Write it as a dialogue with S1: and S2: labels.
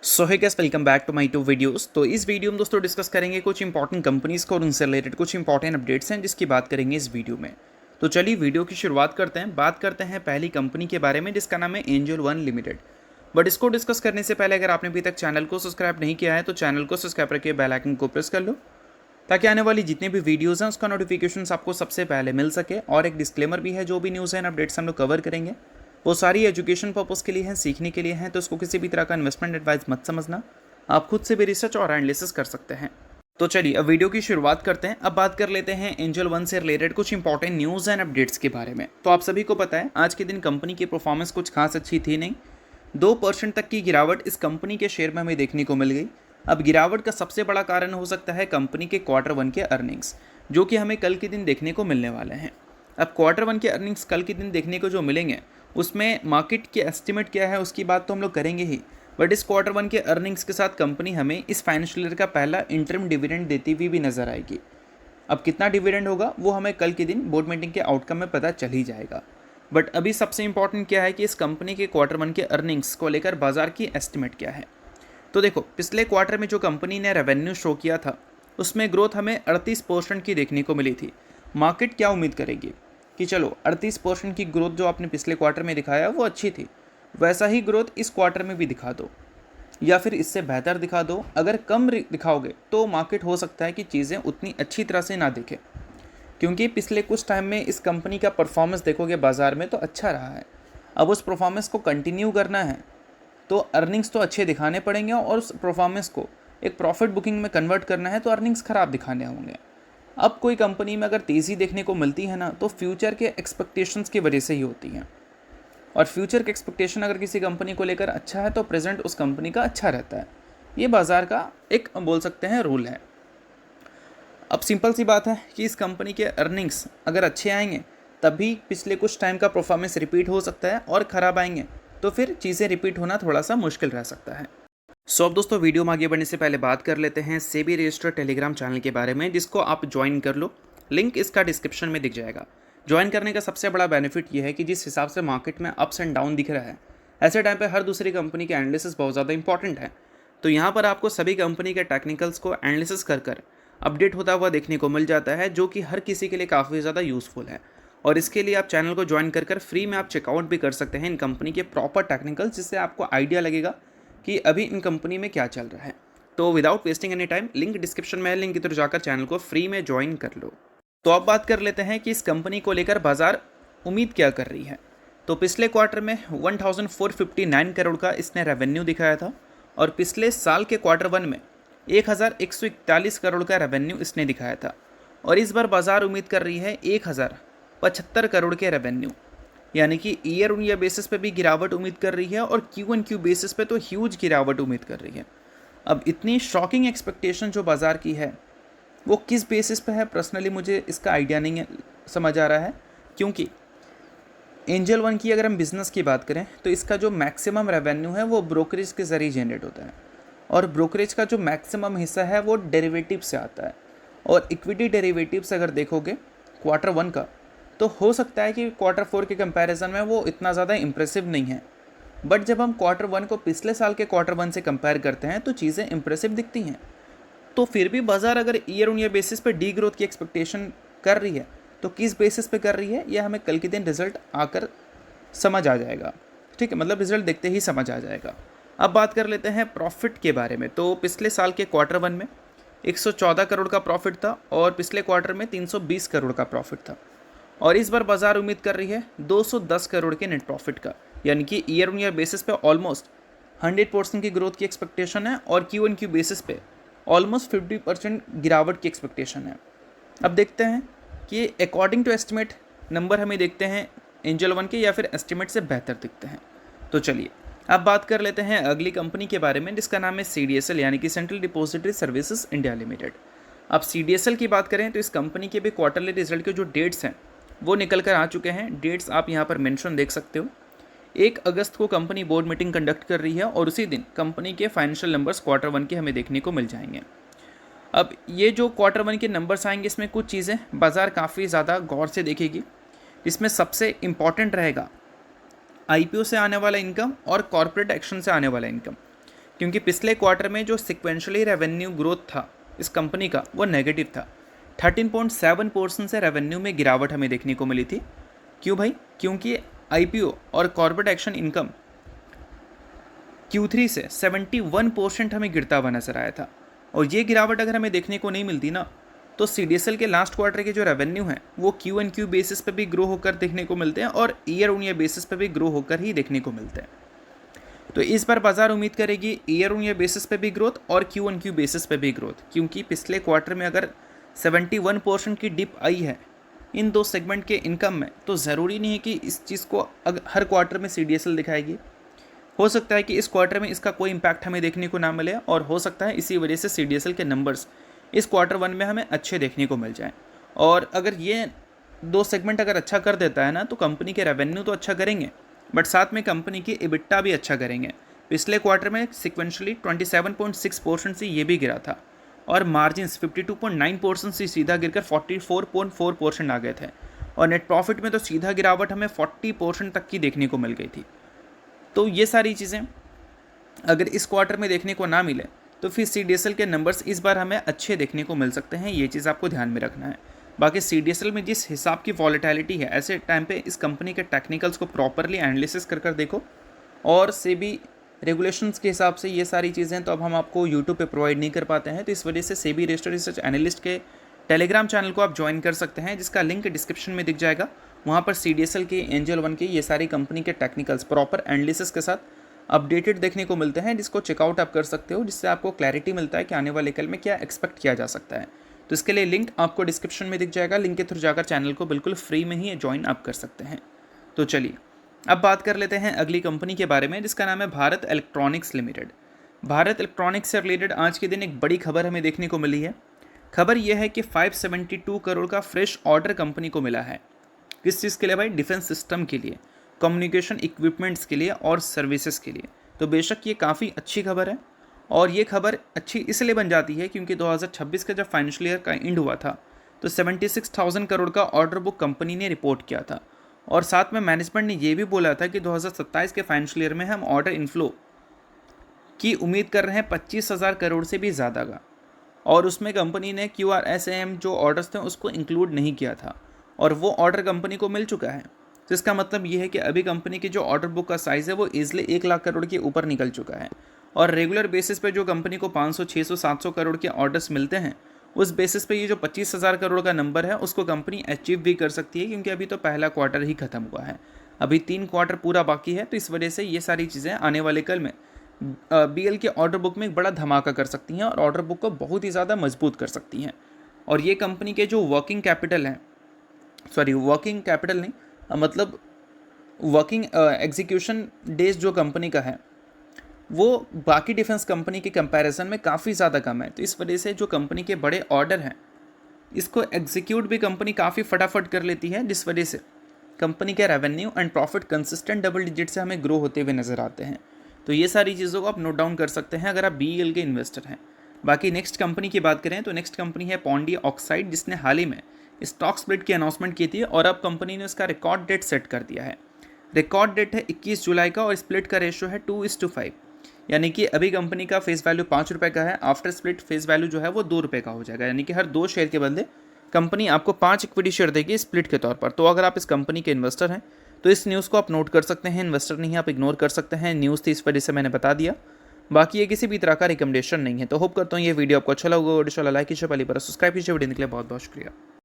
S1: सो है guys, welcome back to my two videos. तो इस वीडियो में दोस्तों डिस्कस करेंगे कुछ इंपॉर्टेंट कंपनीज को और उनसे रिलेटेड कुछ इंपॉर्टेंट अपडेट्स हैं जिसकी बात करेंगे इस वीडियो में। तो चलिए वीडियो की शुरुआत करते हैं। बात करते हैं पहली कंपनी के बारे में जिसका नाम है एंजल वन लिमिटेड। बट इसको डिस्कस करने से पहले अगर आपने अभी तक चैनल को सब्सक्राइब नहीं किया है तो चैनल को सब्सक्राइब करके बेल आइकन को प्रेस कर लो ताकि आने वाली जितने भी वीडियोस हैं उसका नोटिफिकेशन आपको सबसे पहले मिल सके। और एक डिस्क्लेमर भी है, जो भी न्यूज़ एंड अपडेट्स हम लोग कवर करेंगे वो सारी एजुकेशन पर्पस के लिए हैं, सीखने के लिए हैं, तो इसको किसी भी तरह का इन्वेस्टमेंट एडवाइस मत समझना। आप खुद से भी रिसर्च और एनालिसिस कर सकते हैं। तो चलिए अब वीडियो की शुरुआत करते हैं। अब बात कर लेते हैं एंजल वन से रिलेटेड कुछ इंपॉर्टेंट न्यूज़ एंड अपडेट्स के बारे में। तो आप सभी को पता है आज के दिन कंपनी की परफॉर्मेंस कुछ खास अच्छी थी नहीं। 2% तक की गिरावट इस कंपनी के शेयर में हमें देखने को मिल गई। अब गिरावट का सबसे बड़ा कारण हो सकता है कंपनी के क्वार्टर वन के अर्निंग्स, जो कि हमें कल के दिन देखने को मिलने वाले हैं। अब क्वार्टर वन के अर्निंग्स कल के दिन देखने को जो मिलेंगे उसमें मार्केट के एस्टिमेट क्या है उसकी बात तो हम लोग करेंगे ही, बट इस क्वार्टर वन के अर्निंग्स के साथ कंपनी हमें इस फाइनेंशियल ईयर का पहला इंटरिम डिविडेंड देती हुई भी नजर आएगी। अब कितना डिविडेंड होगा वो हमें कल के दिन बोर्ड मीटिंग के आउटकम में पता चल ही जाएगा। बट अभी सबसे इंपॉर्टेंट क्या है कि इस कंपनी के क्वार्टर वन के अर्निंग्स को लेकर बाजार की एस्टिमेट क्या है। तो देखो, पिछले क्वार्टर में जो कंपनी ने रेवेन्यू शो किया था उसमें ग्रोथ हमें 38% की देखने को मिली थी। मार्केट क्या उम्मीद करेगी कि चलो 38% की ग्रोथ जो आपने पिछले क्वार्टर में दिखाया वो अच्छी थी, वैसा ही ग्रोथ इस क्वार्टर में भी दिखा दो या फिर इससे बेहतर दिखा दो। अगर कम दिखाओगे तो मार्केट हो सकता है कि चीज़ें उतनी अच्छी तरह से ना दिखे, क्योंकि पिछले कुछ टाइम में इस कंपनी का परफॉर्मेंस देखोगे बाजार में तो अच्छा रहा है। अब उस परफॉर्मेंस को कंटिन्यू करना है तो अर्निंग्स तो अच्छे दिखाने पड़ेंगे, और उस परफॉर्मेंस को एक प्रॉफिट बुकिंग में कन्वर्ट करना है तो अर्निंग्स ख़राब दिखाने होंगे। अब कोई कंपनी में अगर तेज़ी देखने को मिलती है ना तो फ्यूचर के एक्सपेक्टेशंस की वजह से ही होती हैं, और फ्यूचर के एक्सपेक्टेशन अगर किसी कंपनी को लेकर अच्छा है तो प्रेजेंट उस कंपनी का अच्छा रहता है। ये बाजार का एक बोल सकते हैं रूल है। अब सिंपल सी बात है कि इस कंपनी के अर्निंग्स अगर अच्छे आएंगे तभी पिछले कुछ टाइम का परफॉर्मेंस रिपीट हो सकता है, और ख़राब आएंगे तो फिर चीज़ें रिपीट होना थोड़ा सा मुश्किल रह सकता है। सो अब दोस्तों वीडियो में आगे बढ़ने से पहले बात कर लेते हैं सेबी रजिस्टर्ड टेलीग्राम चैनल के बारे में, जिसको आप ज्वाइन कर लो। लिंक इसका डिस्क्रिप्शन में दिख जाएगा। ज्वाइन करने का सबसे बड़ा बेनिफिट ये है कि जिस हिसाब से मार्केट में अप्स एंड डाउन दिख रहा है, ऐसे टाइम पे हर दूसरी कंपनी के एनालिसिस बहुत ज़्यादा इंपॉर्टेंट है। तो यहाँ पर आपको सभी कंपनी के टेक्निकल्स को एनालिसिस कर अपडेट होता हुआ देखने को मिल जाता है, जो कि हर किसी के लिए काफ़ी ज़्यादा यूज़फुल है। और इसके लिए आप चैनल को ज्वाइन कर फ्री में आप चेकआउट भी कर सकते हैं इन कंपनी के प्रॉपर टेक्निकल्स, जिससे आपको आइडिया लगेगा कि अभी इन कंपनी में क्या चल रहा है। तो without wasting any time link description में है, लिंक की तरफ जाकर चैनल को फ्री में ज्वाइन कर लो। तो अब बात कर लेते हैं कि इस कंपनी को लेकर बाजार उम्मीद क्या कर रही है। तो पिछले क्वार्टर में 1459 करोड़ का इसने रेवेन्यू दिखाया था, और पिछले साल के क्वार्टर वन में 1141 करोड़ का रेवेन्यू इसने दिखाया था। और इस बार बाजार उम्मीद कर रही है 1075 करोड़ के रेवेन्यू, यानी कि ईयर ऑन ईयर बेसिस पे भी गिरावट उम्मीद कर रही है, और क्यू एन क्यू बेसिस पे तो ह्यूज गिरावट उम्मीद कर रही है। अब इतनी शॉकिंग एक्सपेक्टेशन जो बाजार की है वो किस बेसिस पे है, पर्सनली मुझे इसका आइडिया नहीं है, समझ आ रहा है। क्योंकि एंजल वन की अगर हम बिज़नेस की बात करें तो इसका जो मैक्सिमम रेवेन्यू है वो ब्रोकरेज के ज़रिए जनरेट होता है, और ब्रोकरेज का जो मैक्सिमम हिस्सा है वो डेरिवेटिव से आता है। और इक्विटी डेरिवेटिव से अगर देखोगे क्वार्टर वन का, तो हो सकता है कि क्वार्टर फोर के कंपैरिजन में वो इतना ज़्यादा इंप्रेसिव नहीं है। बट जब हम क्वार्टर वन को पिछले साल के क्वार्टर वन से कंपेयर करते हैं तो चीज़ें इंप्रेसिव दिखती हैं। तो फिर भी बाजार अगर ईयर ऑन ईयर बेसिस पे डी ग्रोथ की एक्सपेक्टेशन कर रही है तो किस बेसिस पे कर रही है ये हमें कल के दिन रिजल्ट आकर समझ आ जाएगा। ठीक है, मतलब रिजल्ट देखते ही समझ आ जाएगा। अब बात कर लेते हैं प्रॉफिट के बारे में। तो पिछले साल के क्वार्टर वन में 114 करोड़ का प्रॉफिट था, और पिछले क्वार्टर में 320 करोड़ का प्रॉफिट था। और इस बार बाजार उम्मीद कर रही है 210 करोड़ के नेट प्रॉफिट का, यानी कि ईयर ऑन ईयर बेसिस पे ऑलमोस्ट 100% की ग्रोथ की एक्सपेक्टेशन है, और क्यू एन क्यू बेसिस पे ऑलमोस्ट 50% गिरावट की एक्सपेक्टेशन है। अब देखते हैं कि अकॉर्डिंग टू एस्टिमेट नंबर हमें देखते हैं एंजल वन के या फिर एस्टिमेट से बेहतर दिखते हैं। तो चलिए अब बात कर लेते हैं अगली कंपनी के बारे में, जिसका नाम है CDSL, यानी कि central depository services India limited. अब CDSL की बात करें तो इस कंपनी के भी क्वार्टरली रिजल्ट के जो डेट्स हैं वो निकल कर आ चुके हैं। डेट्स आप यहाँ पर मेंशन देख सकते हो। 1 अगस्त को कंपनी बोर्ड मीटिंग कंडक्ट कर रही है, और उसी दिन कंपनी के फाइनेंशियल नंबर्स क्वार्टर वन के हमें देखने को मिल जाएंगे। अब ये जो क्वार्टर वन के नंबर्स आएंगे इसमें कुछ चीज़ें बाजार काफ़ी ज़्यादा गौर से देखेगी। इसमें सबसे इम्पॉर्टेंट रहेगा IPO से आने वाला इनकम और कॉर्पोरेट एक्शन से आने वाला इनकम। क्योंकि पिछले क्वार्टर में जो सिक्वेंशली रेवेन्यू ग्रोथ था इस कंपनी का वो नेगेटिव था। 13.7% से रेवेन्यू में गिरावट हमें देखने को मिली थी। क्यों भाई? क्योंकि IPO और कॉर्पोरेट एक्शन इनकम Q3 से 71% हमें गिरता हुआ नजर आया था। और ये गिरावट अगर हमें देखने को नहीं मिलती ना, तो CDSL के लास्ट क्वार्टर के जो रेवेन्यू हैं वो Q&Q बेसिस पे भी ग्रो होकर देखने को मिलते हैं और ईयर ऑन ईयर बेसिस पे भी ग्रो होकर ही देखने को मिलते हैं। तो इस बार बाजार उम्मीद करेगी ईयर ऑन ईयर बेसिस पे भी ग्रोथ और Q&Q बेसिस पे भी ग्रोथ, क्योंकि पिछले क्वार्टर में अगर 71% की डिप आई है इन दो सेगमेंट के इनकम में, तो ज़रूरी नहीं है कि इस चीज़ को हर क्वार्टर में CDSL दिखाएगी। हो सकता है कि इस क्वार्टर में इसका कोई इम्पैक्ट हमें देखने को ना मिले और हो सकता है इसी वजह से CDSL के नंबर्स इस क्वार्टर 1 में हमें अच्छे देखने को मिल जाएं। और अगर ये दो सेगमेंट अगर अच्छा कर देता है ना, तो कंपनी के रेवेन्यू तो अच्छा करेंगे, बट साथ में कंपनी की EBITDA भी अच्छा करेंगे। पिछले क्वार्टर में सिक्वेंशली 27.6% से ये भी गिरा था और मार्जिन्स 52.9% से सीधा गिरकर 44.4% आ गए थे। और नेट प्रॉफिट में तो सीधा गिरावट हमें 40% तक की देखने को मिल गई थी। तो ये सारी चीज़ें अगर इस क्वार्टर में देखने को ना मिले तो फिर CDSL के नंबर्स इस बार हमें अच्छे देखने को मिल सकते हैं। ये चीज़ आपको ध्यान में रखना है। बाकी CDSL में जिस हिसाब की वॉलेटिलिटी है, ऐसे टाइम पे इस कंपनी के टेक्निकल्स को प्रॉपरली एनालिसिस कर देखो। और सेबी रेगुलेशंस के हिसाब से ये सारी चीज़ें तो अब हम आपको यूट्यूब पे प्रोवाइड नहीं कर पाते हैं, तो इस वजह से सेबी रजिस्टर्ड रिसर्च एनालिस्ट के टेलीग्राम चैनल को आप ज्वाइन कर सकते हैं, जिसका लिंक डिस्क्रिप्शन में दिख जाएगा। वहाँ पर CDSL के, एंजल वन के, ये सारी कंपनी के टेक्निकल्स प्रॉपर एनालिसिस के साथ अपडेटेड देखने को मिलते हैं, जिसको चेकआउट आप कर सकते हो, जिससे आपको क्लैरिटी मिलता है कि आने वाले कल में क्या एक्सपेक्ट किया जा सकता है। तो इसके लिए लिंक आपको डिस्क्रिप्शन में दिख जाएगा। लिंक के थ्रू जाकर चैनल को बिल्कुल फ्री में ही ज्वाइन आप कर सकते हैं। तो चलिए अब बात कर लेते हैं अगली कंपनी के बारे में, जिसका नाम है Bharat electronics limited. Bharat electronics से रिलेटेड आज के दिन एक बड़ी खबर हमें देखने को मिली है। खबर यह है कि 572 करोड़ का फ्रेश ऑर्डर कंपनी को मिला है। किस चीज़ के लिए भाई? डिफेंस सिस्टम के लिए, कम्युनिकेशन इक्विपमेंट्स के लिए और सर्विसेज के लिए। तो बेशक ये काफ़ी अच्छी खबर है, और ये खबर अच्छी इसलिए बन जाती है क्योंकि 2026 का जब फाइनेंशियल ईयर का एंड हुआ था तो 76,000 करोड़ का ऑर्डर बुक कंपनी ने रिपोर्ट किया था। और साथ में मैनेजमेंट ने ये भी बोला था कि 2027 के फाइनेंशियल ईयर में हम ऑर्डर इनफ्लो की उम्मीद कर रहे हैं 25,000 करोड़ से भी ज़्यादा का। और उसमें कंपनी ने QRSAM जो ऑर्डर्स थे उसको इंक्लूड नहीं किया था, और वो ऑर्डर कंपनी को मिल चुका है। तो इसका मतलब ये है कि अभी कंपनी की जो ऑर्डर बुक का साइज़ है वो ईजिली 1 लाख करोड़ के ऊपर निकल चुका है। और रेगुलर बेसिस पे जो कंपनी को 500, 600, 700 करोड़ के ऑर्डर्स मिलते हैं, उस बेसिस पे ये जो 25,000 करोड़ का नंबर है उसको कंपनी अचीव भी कर सकती है, क्योंकि अभी तो पहला क्वार्टर ही खत्म हुआ है, अभी 3 क्वार्टर पूरा बाकी है। तो इस वजह से ये सारी चीज़ें आने वाले कल में BL के ऑर्डर बुक में एक बड़ा धमाका कर सकती हैं और ऑर्डर बुक को बहुत ही ज़्यादा मजबूत कर सकती हैं। और ये कंपनी के जो वर्किंग कैपिटल नहीं, मतलब वर्किंग एग्जीक्यूशन डेज जो कंपनी का है वो बाकी डिफेंस कंपनी के कंपैरिजन में काफ़ी ज़्यादा कम है। तो इस वजह से जो कंपनी के बड़े ऑर्डर हैं इसको एग्जीक्यूट भी कंपनी काफ़ी फटाफट कर लेती है, जिस वजह से कंपनी के revenue and profit consistent double digit से हमें ग्रो होते हुए नज़र आते हैं। तो ये सारी चीज़ों को आप नोट डाउन कर सकते हैं अगर आप BEL के इन्वेस्टर हैं। बाकी नेक्स्ट कंपनी की बात करें तो नेक्स्ट कंपनी है पॉन्डी ऑक्साइड, जिसने हाल ही में स्टॉक स्प्लिट की अनाउंसमेंट की थी और अब कंपनी ने उसका रिकॉर्ड डेट सेट कर दिया है। रिकॉर्ड डेट है 21 जुलाई का और स्प्लिट का रेशियो है 2:5, यानी कि अभी कंपनी का फेस वैल्यू 5 रुपये का है। आफ्टर स्प्लिट फेस वैल्यू जो है वो 2 रुपये का हो जाएगा, यानी कि हर 2 शेयर के बदले कंपनी आपको 5 इक्विटी शेयर देगी स्प्लिट के तौर पर। तो अगर आप इस कंपनी के इन्वेस्टर हैं तो इस न्यूज़ को आप नोट कर सकते हैं, इन्वेस्टर नहीं आप इग्नोर कर सकते हैं। न्यूज़ थी इस वजह से मैंने बता दिया, बाकी ये किसी भी तरह का रिकमेंडेशन नहीं है। तो होप करता हूँ ये वीडियो आपको अच्छा लगा। वीडियो लाइक कीजिए, पहली बार सब्सक्राइब कीजिए। वीडियो के लिए बहुत बहुत शुक्रिया।